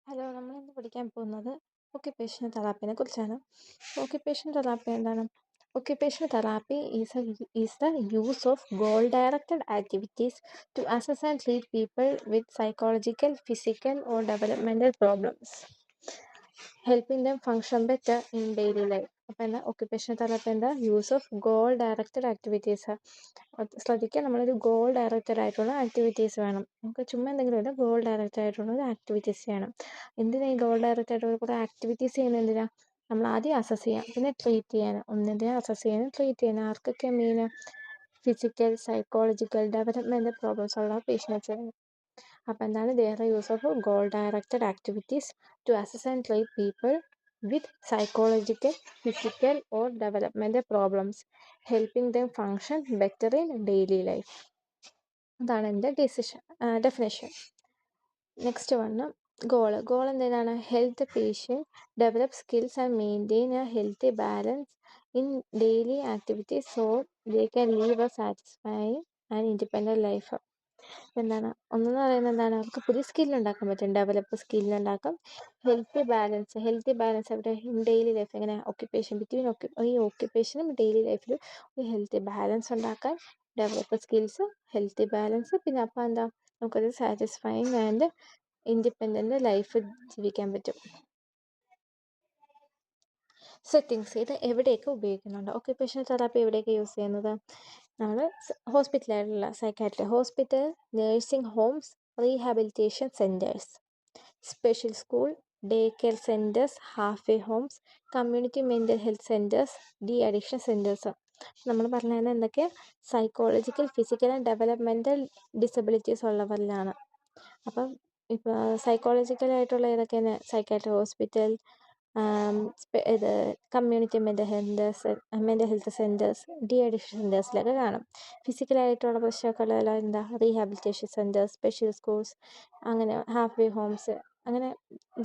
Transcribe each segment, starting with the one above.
Hello, നമ്മളിന്ന് പഠിക്കാൻ പോകുന്നത് ഒക്യുപേഷണൽ തെറാപ്പിനെ കുറിച്ചാണ്. ഒക്യുപേഷണൽ തെറാപ്പി എന്താണ്? Occupational therapy is the use of goal directed activities to assess and treat people with psychological, physical or developmental problems, helping them function better in daily life. അപ്പോൾ എന്താ occupational therapy? എന്താ? Use of goal directed activities. ശ്രദ്ധിക്കുക, നമ്മളൊരു goal directed ആയിട്ടുള്ള activities വേണം. നമുക്ക് ചുമ്മാ എന്തെങ്കിലും ഇല്ല, ഗോൾ ഡയറക്റ്റഡ് ആയിട്ടുള്ള ഒരു ആക്ടിവിറ്റീസ് ചെയ്യണം. എന്തിനാ ഈ ഗോൾ ഡയറക്റ്റ് ആയിട്ടുള്ള കുറേ ആക്ടിവിറ്റീസ് ചെയ്യുന്നത്? എന്തിനാ? നമ്മൾ ആദ്യം അസസ് ചെയ്യാം, പിന്നെ ട്രീറ്റ് ചെയ്യാൻ. ഒന്നിനെ അസസ് ചെയ്യാനും ട്രീറ്റ് ചെയ്യാനും. ആർക്കൊക്കെ main? Physical, psychological, developmental problems ഉള്ള പേഷ്യൻസിന്. അപ്പോൾ എന്താണ്? There use of goal directed activities to assess and treat people with psychological, physical or developmental problems, helping them function better in daily life. അതാണ് എൻ്റെ definition. Next one goal എന്താണ്? Health patient develop skills and maintain a healthy balance in daily activities so they can live a satisfying and independent life. എന്താണ്? ഒന്നെന്ന് പറയുന്നത് എന്താണ്? അവർക്ക് പുതിയ സ്കില്ലുണ്ടാക്കാൻ പറ്റും, ഡെവലപ്പ് സ്കില്ലുണ്ടാക്കാം. ഹെൽത്തി ബാലൻസ് അവിടെ ഡെയിലി ലൈഫ് എങ്ങനെ? ഈ ഓക്യുപ്പേഷനും ഡെയിലി ലൈഫിലും ഒരു ഹെൽത്തി ബാലൻസ് ഉണ്ടാക്കാൻ, ഡെവലപ്പ് സ്കിൽസ്, ഹെൽത്തി ബാലൻസ്, പിന്നെ അപ്പോൾ എന്താ? നമുക്കൊരു സാറ്റിസ്ഫൈങ് ആൻഡ് ഇൻഡിപെൻഡൻറ്റ് ലൈഫ് ജീവിക്കാൻ പറ്റും. സെറ്റിങ്സ്. ഇത് എവിടെയൊക്കെ ഉപയോഗിക്കുന്നുണ്ട്? ഒക്യുപ്പേഷണൽ തെറാപ്പി എവിടെയൊക്കെ യൂസ് ചെയ്യുന്നത്? നമ്മൾ ഹോസ്പിറ്റലായിട്ടുള്ള psychiatry hospital, nursing homes, rehabilitation centres, special school, day care centres, halfway homes, community mental health centres, de addiction centres. നമ്മൾ പറഞ്ഞത് എന്തൊക്കെയാണ്? Psychological, physical and developmental disabilities ഉള്ളവരിലാണ്. അപ്പം ഇപ്പോൾ സൈക്കോളജിക്കലായിട്ടുള്ള ഏതൊക്കെയാണ്? സൈക്കാട്രി ഹോസ്പിറ്റൽ, ഇത് community mental health centres, de addiction സെൻറ്റേഴ്സിലൊക്കെ കാണും. ഫിസിക്കലായിട്ടുള്ള പ്രശ്നമൊക്കെ ഉള്ള എന്താ? റീഹാബിലിറ്റേഷൻ സെൻറ്റേഴ്സ്, സ്പെഷ്യൽ സ്കൂൾസ്, അങ്ങനെ ഹാഫ് വേ ഹോംസ്, അങ്ങനെ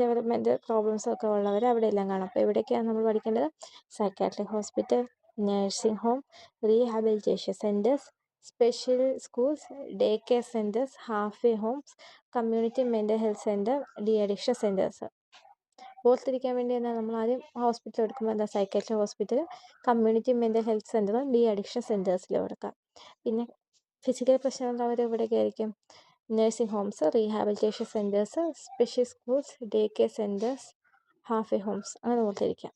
ഡെവലപ്മെൻറ്റ് പ്രോബ്ലംസ് ഒക്കെ ഉള്ളവർ അവിടെ എല്ലാം കാണും. അപ്പോൾ എവിടെയൊക്കെയാണ് നമ്മൾ പഠിക്കേണ്ടത്? Psychiatric hospital, nursing home, rehabilitation centres, special schools, day care centres, halfway homes, community mental health centre, de addiction centres. ഓർത്തിരിക്കാൻ വേണ്ടി എന്താ? നമ്മൾ ആദ്യം ഹോസ്പിറ്റൽ എടുക്കുമ്പോൾ എന്താ? Psychiatric hospital, community mental health centre, de addiction സെൻറ്റേഴ്സിൽ എടുക്കാം. പിന്നെ ഫിസിക്കൽ പ്രശ്നമുള്ളവർ എവിടെയൊക്കെ ആയിരിക്കും? Nursing homes, rehabilitation centres, special schools, day care centres, halfway homes. അങ്ങനെ ഓർത്തിരിക്കാം.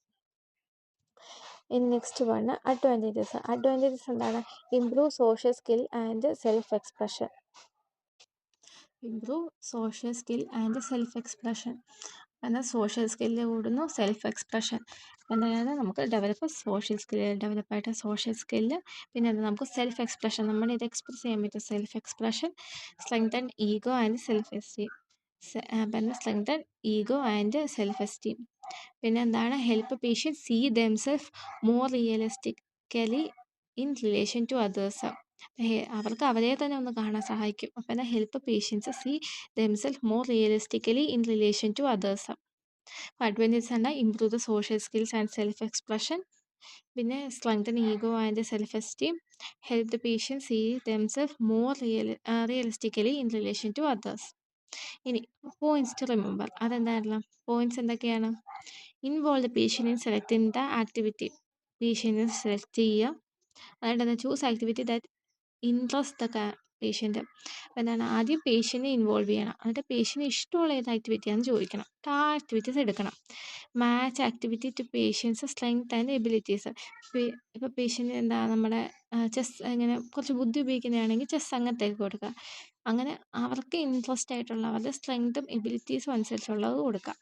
ഇനി നെക്സ്റ്റ് വണ് അഡ്വാൻറ്റേജസ്. എന്താണ്? Improve social skill and self expression. എന്നാൽ സോഷ്യൽ സ്കില്ല് കൂടുന്നു, സെൽഫ് എക്സ്പ്രഷൻ. എന്താണ്? നമുക്ക് ഡെവലപ്പായിട്ട് സോഷ്യൽ സ്കില്ല്, പിന്നെ എന്താ? നമുക്ക് സെൽഫ് എക്സ്പ്രഷൻ, നമ്മൾ ഇത് എക്സ്പ്രസ് ചെയ്യാൻ പറ്റും. Self expression, strengthen ego and self esteem. Strengthen ego and self esteem. പിന്നെ എന്താണ്? Help patient see themselves more realistically in relation to others. അവർക്ക് അവരെ തന്നെ ഒന്ന് കാണാൻ സഹായിക്കും. അപ്പോൾ എന്നാൽ help patients see themselves more realistically in relation to others. Advantages ആണ് improve the social skills and self expression, പിന്നെ strengthen ego and self esteem, help the patients see themselves more realistically in relation to others. ഇനി points to remember. അതെന്തായിരുന്നു? Points എന്തൊക്കെയാണ്? Involve the patient in selecting the activity. പേഷ്യൻറ്റിനെ select ചെയ്യുക. അതായത് choose activity that interest the patient. അപ്പോൾ എന്താണ്? ആദ്യം പേഷ്യൻറ്റിനെ involve ചെയ്യണം. എന്നിട്ട് പേഷ്യൻറ്റിന് ഇഷ്ടമുള്ള ഏത് ആക്ടിവിറ്റിയാണെന്ന് ചോദിക്കണം. ആ ആക്ടിവിറ്റീസ് എടുക്കണം. Match activity to patient's strength and abilities. ഇപ്പോൾ പേഷ്യൻ്റ് എന്താ? നമ്മുടെ ചെസ് ഇങ്ങനെ കുറച്ച് ബുദ്ധി ഉപയോഗിക്കുന്നതാണെങ്കിൽ ചെസ് അങ്ങനത്തേക്ക് കൊടുക്കുക. അങ്ങനെ അവർക്ക് ഇൻട്രസ്റ്റ് ആയിട്ടുള്ള അവരുടെ സ്ട്രെങ്ത്തും എബിലിറ്റീസും അനുസരിച്ചുള്ളത് കൊടുക്കുക.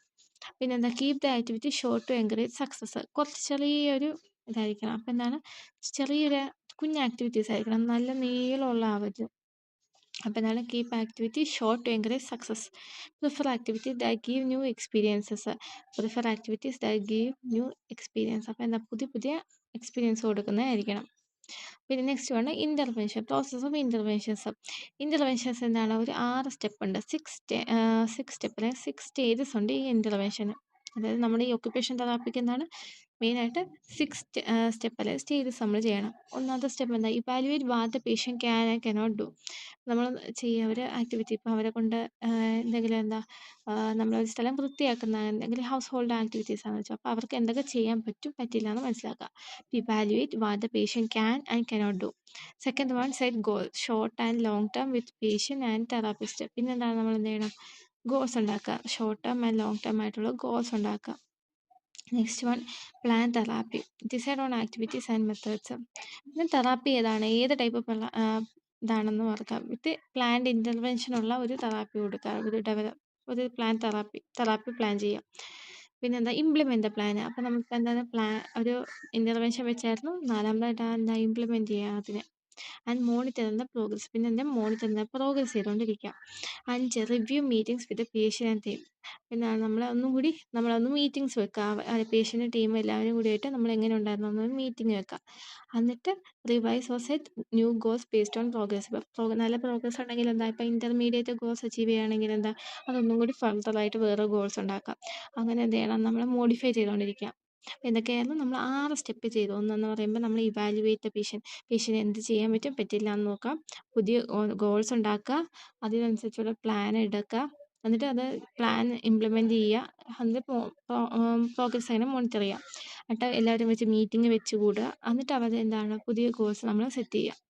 പിന്നെ എന്താ? Keep the activity short to encourage success. കുറച്ച് ചെറിയൊരു ഇതായിരിക്കണം. അപ്പോൾ എന്താണ്? ചെറിയൊരു കുഞ്ഞ് ആക്ടിവിറ്റീസ് ആയിരിക്കണം, നല്ല നീളമുള്ള ആവരുത്. അപ്പോൾ എന്താണ്? Keep activity short to encourage success. Prefer activity that give new experiences. അപ്പോൾ എന്താ? പുതിയ എക്സ്പീരിയൻസ് കൊടുക്കുന്നതായിരിക്കണം. പിന്നെ നെക്സ്റ്റ് ആണ് ഇൻ്റർവെൻഷൻ. പ്രോസസ് ഓഫ് ഇൻ്റർവെൻഷൻസ് എന്താണ്? ഒരു 6 സ്റ്റെപ്പ് ഉണ്ട്. 6 സ്റ്റെപ്പിൽ 6 സ്റ്റേജസ് ഉണ്ട് ഈ ഇൻ്റർവെൻഷന്. അതായത് നമ്മുടെ ഈ ഒക്യുപ്പേഷൻ തെറാപ്പിക്ക് എന്താണ് മെയിനായിട്ട് 6 സ്റ്റെപ്പ് അല്ലെങ്കിൽ സ്റ്റേജസ് നമ്മൾ ചെയ്യണം. ഒന്നാമത്തെ സ്റ്റെപ്പ് എന്താ, evaluate what the patient can and cannot do. നമ്മൾ ചെയ്യുക ഒരു ആക്ടിവിറ്റി, ഇപ്പോൾ അവരെ കൊണ്ട് എന്തെങ്കിലും എന്താ നമ്മളൊരു സ്ഥലം വൃത്തിയാക്കുന്ന എന്തെങ്കിലും ഹൗസ് ഹോൾഡ് ആക്ടിവിറ്റീസ് ആണെന്ന് വെച്ചാൽ, അപ്പോൾ അവർക്ക് എന്തൊക്കെ ചെയ്യാൻ പറ്റും പറ്റില്ല എന്ന് മനസ്സിലാക്കുക. Evaluate what the patient can and cannot do. Second one, set goal short and long term with patient and therapist. പിന്നെ എന്താണ് നമ്മൾ എന്ത് ചെയ്യണം, ഗോൾസ് ഉണ്ടാക്കുക. Short term and long term ആയിട്ടുള്ള ഗോൾസ് ഉണ്ടാക്കുക. Next one, plan therapy. Decide on activities and methods. പിന്നെ therapy ഏതാണ്, ഏത് ടൈപ്പ് ഇതാണെന്ന് ഓർക്കാം. വിത്ത് പ്ലാൻഡ് ഇൻ്റർവെൻഷനുള്ള ഒരു തെറാപ്പി കൊടുക്കുക, ഒരു തെറാപ്പി പ്ലാൻ ചെയ്യുക. പിന്നെന്താ, ഇംപ്ലിമെൻ്റ് പ്ലാൻ. അപ്പോൾ നമുക്ക് എന്താണ് ഒരു ഇൻ്റർവെൻഷൻ വെച്ചായിരുന്നു. നാലാമതായിട്ട് എന്താ, ഇംപ്ലിമെൻറ്റ് ചെയ്യുക അതിനെ. And monitor progress. പിന്നെ എന്താ, മോണിറ്റർ പ്രോഗ്രസ് ചെയ്തുകൊണ്ടിരിക്കുക. 5, review meetings with patient and team. പിന്നെ നമ്മളൊന്ന് മീറ്റിംഗ്സ് വെക്കുക, പേഷ്യൻ്റ് ടീം എല്ലാവരും കൂടിയായിട്ട് നമ്മൾ എങ്ങനെ ഉണ്ടായിരുന്നു എന്നൊരു മീറ്റിംഗ് വെക്കുക. എന്നിട്ട് revise or set new goals based on progress. ഇപ്പോൾ നല്ല പ്രോഗ്രസ് ഉണ്ടെങ്കിൽ എന്താ, ഇപ്പോൾ ഇൻ്റർമീഡിയറ്റ് ഗോൾസ് അച്ചീവ് ചെയ്യുകയാണെങ്കിൽ എന്താ, അതൊന്നും കൂടി ഫർദറായിട്ട് വേറെ ഗോൾസ് ഉണ്ടാക്കാം. അങ്ങനെ എന്ത് ചെയ്യണം, നമ്മൾ മോഡിഫൈ ചെയ്തുകൊണ്ടിരിക്കുക. എന്തൊക്കെയായിരുന്നു, നമ്മൾ 6 സ്റ്റെപ്പ് ചെയ്തു. ഒന്നെന്ന് പറയുമ്പോൾ നമ്മൾ ഇവാലുവേറ്റ് പേഷ്യൻ്റ് എന്ത് ചെയ്യാൻ പറ്റും പറ്റില്ല എന്ന് നോക്കാം. പുതിയ ഗോൾസ് ഉണ്ടാക്കുക, അതിനനുസരിച്ചുള്ള പ്ലാൻ എടുക്കുക, എന്നിട്ട് അത് പ്ലാൻ ഇംപ്ലിമെൻറ്റ് ചെയ്യുക, എന്നിട്ട് പ്രോഗ്രസ് അതിനെ മോണിറ്റർ ചെയ്യുക. എന്നിട്ട് എല്ലാവരും വെച്ച് മീറ്റിംഗ് വെച്ച് കൂടുക, എന്നിട്ട് എന്താണ് പുതിയ ഗോൾസ് നമ്മൾ സെറ്റ് ചെയ്യുക.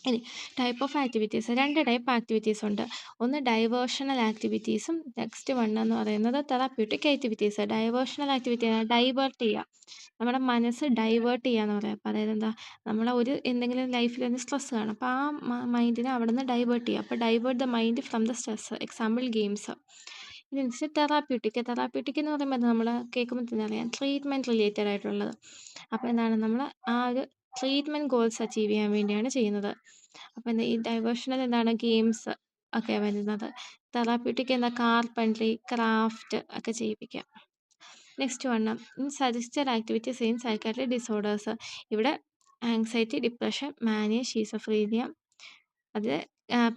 ഇനി type of activities, 2 type activities ഉണ്ട്. ഒന്ന് ഡൈവേർഷണൽ ആക്ടിവിറ്റീസും, നെക്സ്റ്റ് വൺ എന്ന് പറയുന്നത് തെറാപ്യൂട്ടിക് ആക്ടിവിറ്റീസ്. ഡൈവേർഷണൽ ആക്ടിവിറ്റി ഡൈവേർട്ട് ചെയ്യുക, നമ്മുടെ മനസ്സ് ഡൈവേർട്ട് ചെയ്യുക എന്ന് പറയാം. അപ്പോൾ അതായത് എന്താ, എന്തെങ്കിലും ലൈഫിൽ സ്ട്രെസ് കാണും, അപ്പോൾ ആ മൈൻഡിനെ അവിടെ നിന്ന് ഡൈവേർട്ട് ചെയ്യുക. അപ്പോൾ divert the mind from the stress, example games. ഇനി തെറാപ്യൂട്ടിക് എന്ന് പറയുമ്പോൾ നമ്മൾ കേൾക്കുമ്പോൾ തന്നെ അറിയാം, ട്രീറ്റ്മെൻറ്റ് റിലേറ്റഡ് ആയിട്ടുള്ളത്. അപ്പോൾ എന്താണ്, നമ്മൾ ആ ഒരു ട്രീറ്റ്മെൻറ്റ് ഗോൾസ് അച്ചീവ് ചെയ്യാൻ വേണ്ടിയാണ് ചെയ്യുന്നത്. അപ്പോൾ എന്താ, ഈ ഡൈവേർഷണൽ എന്താണ്, ഗെയിംസ് ഒക്കെ വരുന്നത്. തെറാപ്യൂട്ടിക് എന്താ, കാർപ്പൻട്രി, ക്രാഫ്റ്റ് ഒക്കെ ചെയ്യിപ്പിക്കുക. Next one, suggested activities in psychiatric disorders. ഇവിടെ ആങ്സൈറ്റി, ഡിപ്രഷൻ, മാനിയ, ഷീസോഫ്രീനിയ, അത്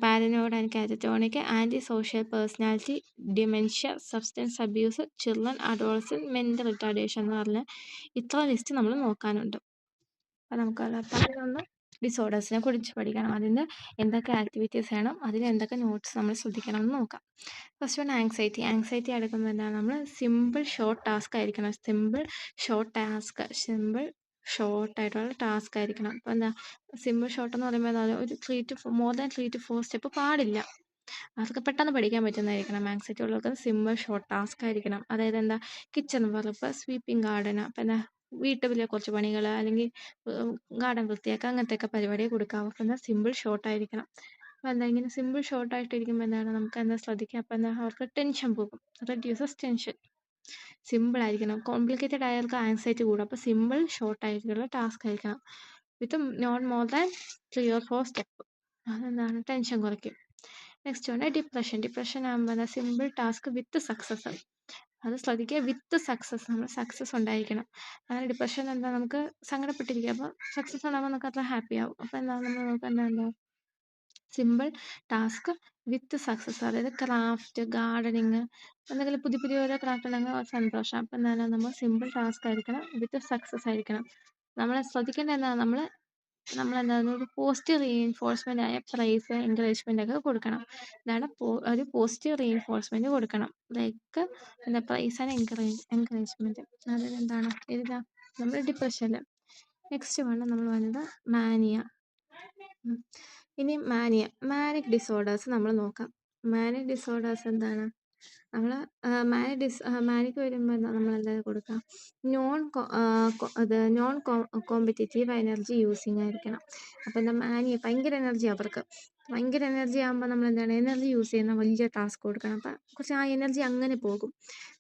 paranoid and catatonic, anti social personality, dementia, substance abuse, children, adolescent, mental retardation എന്ന് പറഞ്ഞ് ഇത്ര ലിസ്റ്റ് നമ്മൾ നോക്കാനുണ്ട്. അപ്പോൾ നമുക്ക് 11 ഡിസോർഡേഴ്സിനെ കുറിച്ച് പഠിക്കണം. അതിന് എന്തൊക്കെ ആക്ടിവിറ്റീസ് വേണം, അതിന് എന്തൊക്കെ നോട്ട്സ് നമ്മൾ ശ്രദ്ധിക്കണം എന്ന് നോക്കാം. ഫസ്റ്റ് വൺ, ആങ്സൈറ്റി എടുക്കുമ്പോൾ എന്താണ്, നമ്മൾ സിമ്പിൾ ഷോർട്ട് ടാസ്ക് ആയിരിക്കണം. സിമ്പിൾ ഷോർട്ടായിട്ടുള്ള ടാസ്ക് ആയിരിക്കണം. അപ്പോൾ എന്താ, സിമ്പിൾ ഷോർട്ട് എന്ന് പറയുമ്പോൾ ഒരു മോർ ദാൻ 3 to 4 സ്റ്റെപ്പ് പാടില്ല. അവർക്ക് പെട്ടെന്ന് പഠിക്കാൻ പറ്റുന്നതായിരിക്കണം. ആങ്സൈറ്റി ഉള്ളവർക്ക് സിമ്പിൾ ഷോർട്ട് ടാസ്ക് ആയിരിക്കണം. അതായത് എന്താ, കിച്ചൺ വർക്ക്, സ്വീപ്പിംഗ് ഗാർഡൻ, അപ്പം എന്താ വീട്ടിലെ കുറച്ച് പണികൾ, അല്ലെങ്കിൽ ഗാർഡൻ വൃത്തിയാക്കുക, അങ്ങനത്തെയൊക്കെ പരിപാടി കൊടുക്കുക. അവർക്ക് എന്താ, സിമ്പിൾ ഷോർട്ടായിരിക്കണം. അപ്പോൾ എന്താ, ഇങ്ങനെ സിമ്പിൾ ഷോർട്ടായിട്ടിരിക്കുമ്പോൾ എന്താണ്, നമുക്ക് എന്താ ശ്രദ്ധിക്കുക, അപ്പോൾ എന്താ, അവർക്ക് ടെൻഷൻ പോകും, റെഡ്യൂസസ് ടെൻഷൻ. സിമ്പിൾ ആയിരിക്കണം. കോംപ്ലിക്കേറ്റഡ് ആയവർക്ക് ആങ്സൈറ്റി കൂടും. അപ്പോൾ സിമ്പിൾ ഷോർട്ടായിട്ടുള്ള ടാസ്ക് ആയിരിക്കണം, with not more than 3 or 4 step. അതെന്താണ്, ടെൻഷൻ കുറയ്ക്കും. നെക്സ്റ്റ് ആണ് ഡിപ്രഷൻ ആകുമ്പോൾ സിമ്പിൾ ടാസ്ക് വിത്ത് സക്സസ്. അത് ശ്രദ്ധിക്കുക, വിത്ത് സക്സസ്, നമ്മൾ സക്സസ് ഉണ്ടായിരിക്കണം. അങ്ങനെ ഡിപ്രഷൻ എന്താ, നമുക്ക് സങ്കടപ്പെട്ടിരിക്കുക, അപ്പോൾ സക്സസ് ഉണ്ടാകുമ്പോൾ നമുക്ക് അത്ര ഹാപ്പി ആവും. അപ്പോൾ എന്താ, നമ്മൾ നോക്കുക എന്താ, സിമ്പിൾ ടാസ്ക് വിത്ത് സക്സസ്. അതായത് ക്രാഫ്റ്റ്, ഗാർഡനിങ്, എന്തെങ്കിലും പുതിയ ഓരോ ക്രാഫ്റ്റ് ഉണ്ടെങ്കിൽ സന്തോഷം. അപ്പം എന്താണ്, നമ്മൾ സിമ്പിൾ ടാസ്ക് ആയിരിക്കണം, വിത്ത് സക്സസ് ആയിരിക്കണം. നമ്മൾ ശ്രദ്ധിക്കേണ്ടത് എന്താണ്, നമ്മളെന്താണ് ഒരു പോസിറ്റീവ് റീഇൻഫോഴ്സ്മെൻ്റ് ആയ പ്രൈസ്, എൻകറേജ്മെൻ്റ് ഒക്കെ കൊടുക്കണം. ഇതാണ് ഒരു പോസിറ്റീവ് റീഇൻഫോഴ്സ്മെൻ്റ് കൊടുക്കണം. ലൈക്ക് എന്താ, പ്രൈസ് ആൻഡ് എൻകറേജ്മെൻറ്റ്. അതായത് എന്താണ്, എഴുതാ നമ്മൾ ഡിപ്രഷനിൽ. നെക്സ്റ്റ് വൺ നമ്മൾ വന്നത് മാനിയ. ഇനി മാനിക് ഡിസോർഡേഴ്സ് നമ്മൾ നോക്കാം. മാനിക് ഡിസോർഡേഴ്സ് എന്താണ്, നമ്മൾ മാനിക് വരുമ്പോൾ നമ്മൾ എന്താ കൊടുക്കുക, നോൺ കോമ്പറ്റീറ്റീവ് എനർജി യൂസിങ് ആയിരിക്കണം. അപ്പോൾ എന്താ, ഭയങ്കര എനർജി ആകുമ്പോൾ നമ്മൾ എന്താണ്, എനർജി യൂസ് ചെയ്യുന്ന വലിയ ടാസ്ക് കൊടുക്കണം. അപ്പം കുറച്ച് ആ എനർജി അങ്ങനെ പോകും.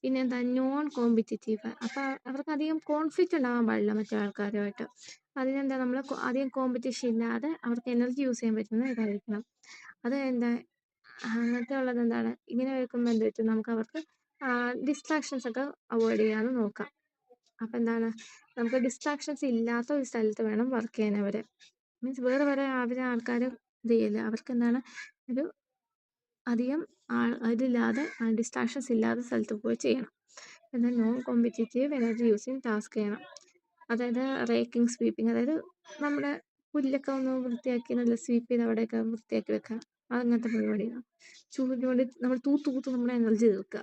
പിന്നെ എന്താ, നോൺ കോമ്പറ്റീറ്റീവ്, അപ്പോൾ അവർക്ക് അധികം കോൺഫ്ലിക്റ്റ് ഉണ്ടാകാൻ പാടില്ല മറ്റു ആൾക്കാരുമായിട്ട്. അതിനെന്താ, നമ്മൾ അധികം കോമ്പറ്റീഷൻ ഇല്ലാതെ അവർക്ക് എനർജി യൂസ് ചെയ്യാൻ പറ്റുന്ന ഇതായിരിക്കണം. അത് എന്താ, അങ്ങനത്തെ ഉള്ളത് എന്താണ്, ഇങ്ങനെ വെക്കുമ്പോൾ എന്ത് പറ്റും, നമുക്ക് അവർക്ക് ഡിസ്ട്രാക്ഷൻസ് ഒക്കെ അവോയ്ഡ് ചെയ്യാമെന്ന് നോക്കാം. അപ്പം എന്താണ്, നമുക്ക് ഡിസ്ട്രാക്ഷൻസ് ഇല്ലാത്ത ഒരു സ്ഥലത്ത് വേണം വർക്ക് ചെയ്യാൻ. മീൻസ് വേറെ ആൾക്കാർ ഇത് ചെയ്യില്ല. അവർക്ക് എന്താണ്, ഒരു അധികം ഇതില്ലാതെ ഡിസ്ട്രാക്ഷൻസ് ഇല്ലാത്ത സ്ഥലത്ത് പോയി ചെയ്യണം. എന്നാൽ non competitive energy using task ചെയ്യണം. അതായത് റേക്കിംഗ്, സ്വീപ്പിംഗ്, അതായത് നമ്മുടെ പുല്ലൊക്കെ ഒന്ന് വൃത്തിയാക്കി നല്ല സ്വീപ്പ് ചെയ്ത് അവിടെയൊക്കെ വൃത്തിയാക്കി വെക്കുക, അങ്ങനത്തെ പരിപാടിയാണ്. ചൂല് കൊണ്ട് നമ്മൾ തൂത്ത് നമ്മുടെ എനർജി തീർക്കുക,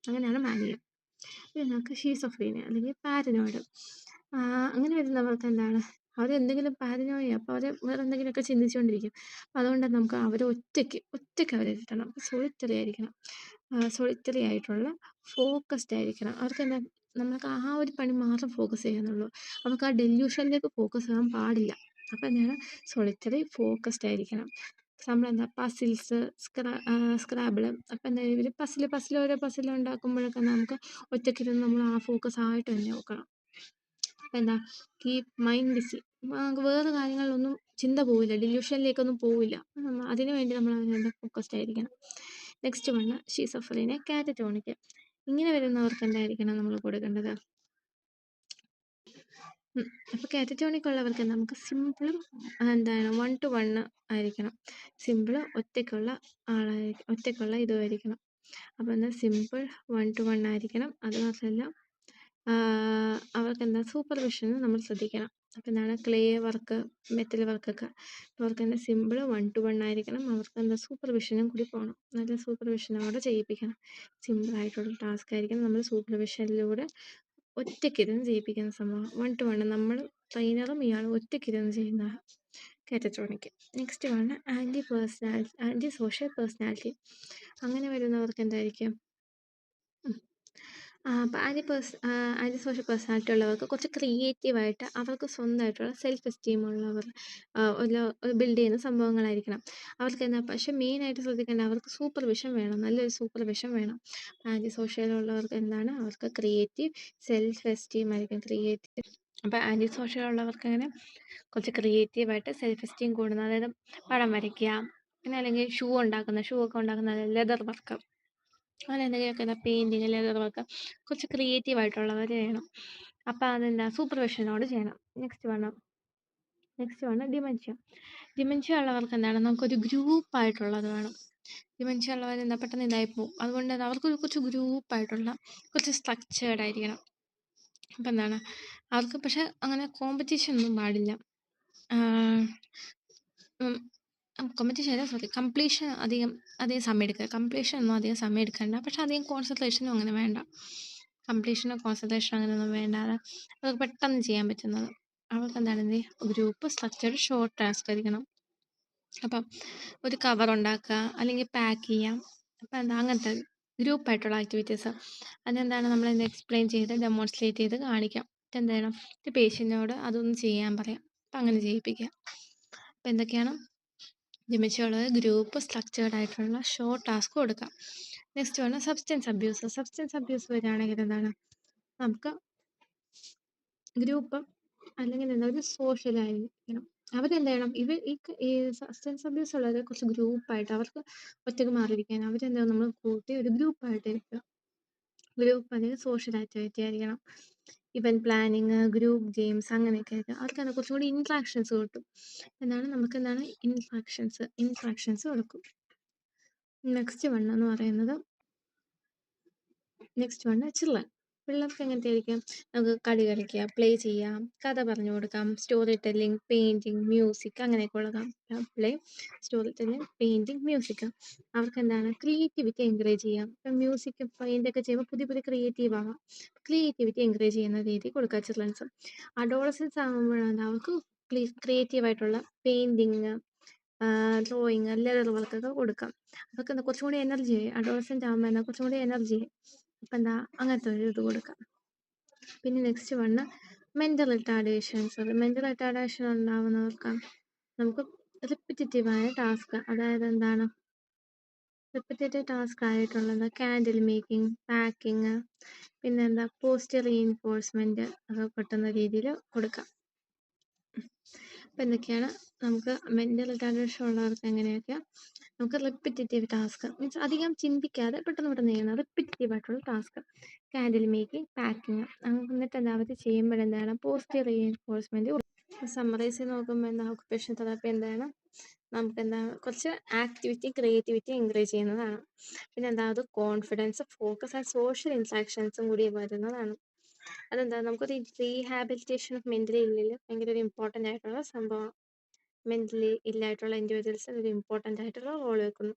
അങ്ങനെയാണ് മാനിയ. പിന്നെ നമുക്ക് ഷീസോഫ്രീനിയ അല്ലെങ്കിൽ പാരനോയിഡ്. അങ്ങനെ വരുന്നവർക്ക് എന്താണ്, അവരെന്തെങ്കിലും പാരനോയ, അപ്പോൾ അവർ വേറെ എന്തെങ്കിലുമൊക്കെ ചിന്തിച്ചുകൊണ്ടിരിക്കും. അപ്പോൾ അതുകൊണ്ട് നമുക്ക് അവരെ ഒറ്റയ്ക്ക് അവരെ ഇരുത്തണം. സോളിറ്ററി ആയിരിക്കണം. സോളിറ്ററി ആയിട്ടുള്ള ഫോക്കസ്ഡ് ആയിരിക്കണം. അവർക്ക് എന്താ, നമുക്ക് ആ ഒരു പണി മാത്രം ഫോക്കസ് ചെയ്യാനുള്ളൂ. നമുക്ക് ആ ഡെല്യൂഷനിലേക്ക് ഫോക്കസ് ചെയ്യാൻ പാടില്ല. അപ്പോൾ എന്താണ്, സോളിറ്ററി ഫോക്കസ്ഡ് ആയിരിക്കണം. എക്സാമ്പിൾ എന്താ, പസിൽസ്, സ്ക്രാബിള്. അപ്പോൾ എന്താ, ഇവർ ഓരോ പസിൽ ഉണ്ടാക്കുമ്പോഴൊക്കെ നമുക്ക് ഒറ്റയ്ക്കിരുന്ന് നമ്മൾ ആ ഫോക്കസ് ആയിട്ട് തന്നെ നോക്കണം. അപ്പോൾ എന്താ, കീപ് മൈൻഡ് ബിസി. നമുക്ക് വേറെ കാര്യങ്ങളിലൊന്നും ചിന്ത പോവില്ല, ഡെല്യൂഷനിലേക്കൊന്നും പോവില്ല. അതിനു വേണ്ടി നമ്മൾ അതിനെ ഫോക്കസ്ഡ് ആയിരിക്കണം. Next one schizophrenia catatonic. ഇങ്ങനെ വരുന്നവർക്ക് എന്തായിരിക്കണം നമ്മൾ കൊടുക്കേണ്ടത്? അപ്പോൾ കാറ്ററ്റോണിക് ഉള്ളവർക്ക് നമുക്ക് സിമ്പിളും എന്താണ് 1 to 1 ആയിരിക്കണം. സിമ്പിൾ ഒറ്റയ്ക്കുള്ള ഇതുമായിരിക്കണം. അപ്പോൾ എന്താ, സിമ്പിൾ 1 to 1 ആയിരിക്കണം. അത് മാത്രമല്ല അവർക്ക് എന്താ, സൂപ്പർവിഷനും നമ്മൾ ശ്രദ്ധിക്കണം. അപ്പോൾ എന്താണ്, ക്ലേ വർക്ക്, മെറ്റൽ വർക്കൊക്കെ അവർക്ക് എന്താ സിമ്പിൾ 1 to 1 ആയിരിക്കണം. അവർക്ക് എന്താ, സൂപ്പർവിഷനും കൂടി പോകണം. നല്ല സൂപ്പർവിഷനോടെ ചെയ്യിപ്പിക്കണം. സിമ്പിളായിട്ടുള്ള ടാസ്ക് ആയിരിക്കണം. നമ്മൾ സൂപ്പർവിഷനിലൂടെ ഒറ്റയ്ക്കിരുന്ന് ചെയ്യിപ്പിക്കുന്ന സംഭവം. 1 to 1 നമ്മൾ ട്രെയിനറും ഇയാളും ഒറ്റയ്ക്കിരുന്ന് ചെയ്യുന്ന catatonic. Next one anti social personality. അങ്ങനെ വരുന്നവർക്ക് എന്തായിരിക്കും? അപ്പോൾ ആൻറ്റി സോഷ്യൽ പേഴ്സണാലിറ്റി ഉള്ളവർക്ക് കുറച്ച് ക്രിയേറ്റീവായിട്ട് അവർക്ക് സ്വന്തമായിട്ടുള്ള സെൽഫ് എസ്റ്റീം ഉള്ളവർ ബിൽഡ് ചെയ്യുന്ന സംഭവങ്ങളായിരിക്കണം. അവർക്ക് എന്താ, പക്ഷെ മെയിനായിട്ട് ശ്രദ്ധിക്കേണ്ട, അവർക്ക് സൂപ്പർവിഷൻ വേണം, നല്ലൊരു സൂപ്പർവിഷൻ വേണം. ആൻറ്റി സോഷ്യലുള്ളവർക്ക് എന്താണ്, അവർക്ക് ക്രിയേറ്റീവ് സെൽഫ് എസ്റ്റീം ആയിരിക്കും. അപ്പോൾ ആൻറ്റി സോഷ്യൽ ഉള്ളവർക്ക് അങ്ങനെ കുറച്ച് ക്രിയേറ്റീവായിട്ട് സെൽഫ് എസ്റ്റീം കൂടുന്ന, അതായത് പടം വരയ്ക്കുക, പിന്നെ അല്ലെങ്കിൽ ഷൂ ഒക്കെ ഉണ്ടാക്കുന്ന ലെതർ വർക്ക്, അങ്ങനെ എന്തെങ്കിലുമൊക്കെ പെയിൻറ്റിങ്, ലെതർ വർക്ക്, കുറച്ച് ക്രിയേറ്റീവായിട്ടുള്ളവർ വേണം. അപ്പോൾ അതെന്താ, സൂപ്പർവിഷനോട് ചെയ്യണം. നെക്സ്റ്റ് വണ് ഡിമെൻഷ്യ ഉള്ളവർക്ക് എന്താണ്, നമുക്കൊരു ഗ്രൂപ്പായിട്ടുള്ളത് വേണം. ഡിമെൻഷ്യ ഉള്ളവർ എന്താ, പെട്ടെന്ന് ഇതായി പോകും. അതുകൊണ്ട് തന്നെ അവർക്ക് കുറച്ച് ഗ്രൂപ്പായിട്ടുള്ള, കുറച്ച് സ്ട്രക്ചേർഡ് ആയിരിക്കണം. അപ്പം എന്താണ്, അവർക്ക് പക്ഷെ അങ്ങനെ കോമ്പറ്റീഷൻ ഒന്നും പാടില്ല. കംപ്ലീഷൻ അധികം സമയം എടുക്കുക. കംപ്ലീഷൻ ഒന്നും അധികം സമയം എടുക്കണ്ട, പക്ഷെ അധികം കോൺസെൻട്രേഷനും അങ്ങനെ വേണ്ട. കംപ്ലീഷനോ കോൺസെൻട്രേഷനോ അങ്ങനെയൊന്നും വേണ്ടാതെ അവർക്ക് പെട്ടെന്ന് ചെയ്യാൻ പറ്റുന്നത്. അവർക്ക് എന്താണ്, ഗ്രൂപ്പ് സ്ട്രക്ചർഡ് ഷോർട്ട് ടാസ്ക് ആയിരിക്കണം. അപ്പം ഒരു കവർ ഉണ്ടാക്കുക, അല്ലെങ്കിൽ പാക്ക് ചെയ്യാം. അപ്പം എന്താ, അങ്ങനത്തെ ഗ്രൂപ്പായിട്ടുള്ള ആക്ടിവിറ്റീസ്. അതെന്താണ്, നമ്മളെന്ത് എക്സ്പ്ലെയിൻ ചെയ്ത് ഡെമോൺസ്ട്രേറ്റ് ചെയ്ത് കാണിക്കാം. എന്ത് ചെയ്യണം, പേഷ്യൻറ്റിനോട് അതൊന്ന് ചെയ്യാൻ പറയാം. അപ്പം അങ്ങനെ ചെയ്യിപ്പിക്കുക. അപ്പം എന്തൊക്കെയാണ്, ഡിമെൻഷ്യ ഗ്രൂപ്പ് സ്ട്രക്ചേർഡ് ആയിട്ടുള്ള ഷോർട്ട് ടാസ്ക് കൊടുക്കാം. നെക്സ്റ്റ് ആണ് സബ്സ്റ്റൻസ് അബ്യൂസ് വരികയാണെങ്കിൽ എന്താണ്, നമുക്ക് ഗ്രൂപ്പ് അല്ലെങ്കിൽ എന്താ, ഒരു സോഷ്യലായിരിക്കണം. അവരെന്ത് ചെയ്യണം, ഈ സബ്സ്റ്റൻസ് അബ്യൂസ് ഉള്ളത് കുറച്ച് ഗ്രൂപ്പായിട്ട്, അവർക്ക് ഒറ്റയ്ക്ക് മാറിയിരിക്കാൻ അവരെന്താ, നമ്മൾ കൂട്ടി ഒരു ഗ്രൂപ്പായിട്ട് ഇരിക്കുക. ഗ്രൂപ്പ് അല്ലെങ്കിൽ സോഷ്യൽ ആക്ടിവിറ്റി ആയിരിക്കണം. ഇവൻറ്റ് പ്ലാനിങ്, ഗ്രൂപ്പ് ഗെയിംസ്, അങ്ങനെയൊക്കെ ആയിരിക്കും. അവർക്ക് കുറച്ചും കൂടി ഇൻട്രാക്ഷൻസ് കിട്ടും. നമുക്ക് ഇൻട്രാക്ഷൻസ് കൊടുക്കും. നെക്സ്റ്റ് വണ്ണെന്ന് പറയുന്നത് ചിൽഡ്രൻ. പിള്ളേർക്ക് എങ്ങനത്തെ ആയിരിക്കും, നമുക്ക് കളി കളിക്കുക, പ്ലേ ചെയ്യാം, കഥ പറഞ്ഞു കൊടുക്കാം, സ്റ്റോറി ടെല്ലിങ്, പെയിൻറ്റിങ്, മ്യൂസിക്, അങ്ങനെയൊക്കെ ഉള്ളതാണ്. Play, story telling, painting, music. അവർക്ക് എന്താണ്, ക്രിയേറ്റിവിറ്റി എൻകറേജ് ചെയ്യാം. ഇപ്പം മ്യൂസിക് പെയിൻ്റൊക്കെ ചെയ്യുമ്പോൾ പുതിയ ക്രിയേറ്റീവ് ആവാം. ക്രിയേറ്റിവിറ്റി എൻകറേജ് ചെയ്യുന്ന രീതി കൊടുക്കുക ചിൽഡ്രൻസ്. അഡോളസൻസ് ആകുമ്പോഴാണ് അവർക്ക് ക്രിയേറ്റീവായിട്ടുള്ള പെയിൻറ്റിങ്, ഡ്രോയിങ്, ലെതർ വർക്കൊക്കെ കൊടുക്കാം. അതൊക്കെ എന്താ, കുറച്ചും കൂടി എനർജി ആയി. അഡോളസെൻ്റ് ആകുമ്പോൾ എന്താ, കുറച്ചും കൂടി എനർജി ആയി. അപ്പം എന്താ, അങ്ങനത്തെ ഒരു ഇത് കൊടുക്കാം. പിന്നെ നെക്സ്റ്റ് വണ്ണ് മെൻ്റൽ റിട്ടാർഡേഷൻ ഉണ്ടാവുന്നവർക്ക് നമുക്ക് റിപ്പിറ്റേറ്റീവായ ടാസ്ക്, അതായത് എന്താണ്, റിപ്പിറ്റേറ്റീവ് ടാസ്ക് ആയിട്ടുള്ളത് കാൻഡിൽ മേക്കിംഗ്, പാക്കിങ്, പിന്നെന്താ, പോസ്റ്റ് റീഇൻഫോഴ്സ്മെൻറ്റ്, അതൊക്കെ കിട്ടുന്ന രീതിയിൽ കൊടുക്കാം. അപ്പം എന്തൊക്കെയാണ്, നമുക്ക് മെൻ്റൽ റിട്ടാർഡേഷൻ ഉള്ളവർക്ക് എങ്ങനെയൊക്കെ നമുക്ക് റിപ്പിറ്റേറ്റീവ് ടാസ്ക്, മീൻസ് അധികം ചിന്തിക്കാതെ പെട്ടെന്ന് ചെയ്യണം, റിപ്പിറ്റേറ്റീവ് ആയിട്ടുള്ള ടാസ്ക്, കാൻഡിൽ മേക്കിംഗ്, പാക്കിങ്. എന്നിട്ട് എന്താ, അവർ ചെയ്യുമ്പോഴെന്താണ്, പോസ്റ്റ് റീഇൻഫോഴ്സ്മെൻറ്റ്. സമ്മറൈസ് ചെയ്ത് നോക്കുമ്പോൾ എന്താ, ഒക്കുപേഷൻ തെറാപ്പി എന്താണ്, നമുക്കെന്താ കുറച്ച് ആക്ടിവിറ്റി, ക്രിയേറ്റിവിറ്റി എൻകറേജ് ചെയ്യുന്നതാണ്. പിന്നെ എന്താ അത് കോൺഫിഡൻസ്, ഫോക്കസ് ആൻഡ് സോഷ്യൽ ഇൻട്രാക്ഷൻസും കൂടി വരുന്നതാണ്. അതെന്താ നമുക്കൊരു റീഹാബിലിറ്റേഷൻ ഓഫ് മെന്റലി ഇല്ലിൽ ഭയങ്കര ഒരു ഇമ്പോർട്ടൻ്റ് ആയിട്ടുള്ള സംഭവം. മെന്റലി ഇല്ലായിട്ടുള്ള ഇൻഡിവിജ്വൽസ് ഒരു ഇമ്പോർട്ടൻ്റ് ആയിട്ടുള്ള റോൾ വെക്കുന്നു.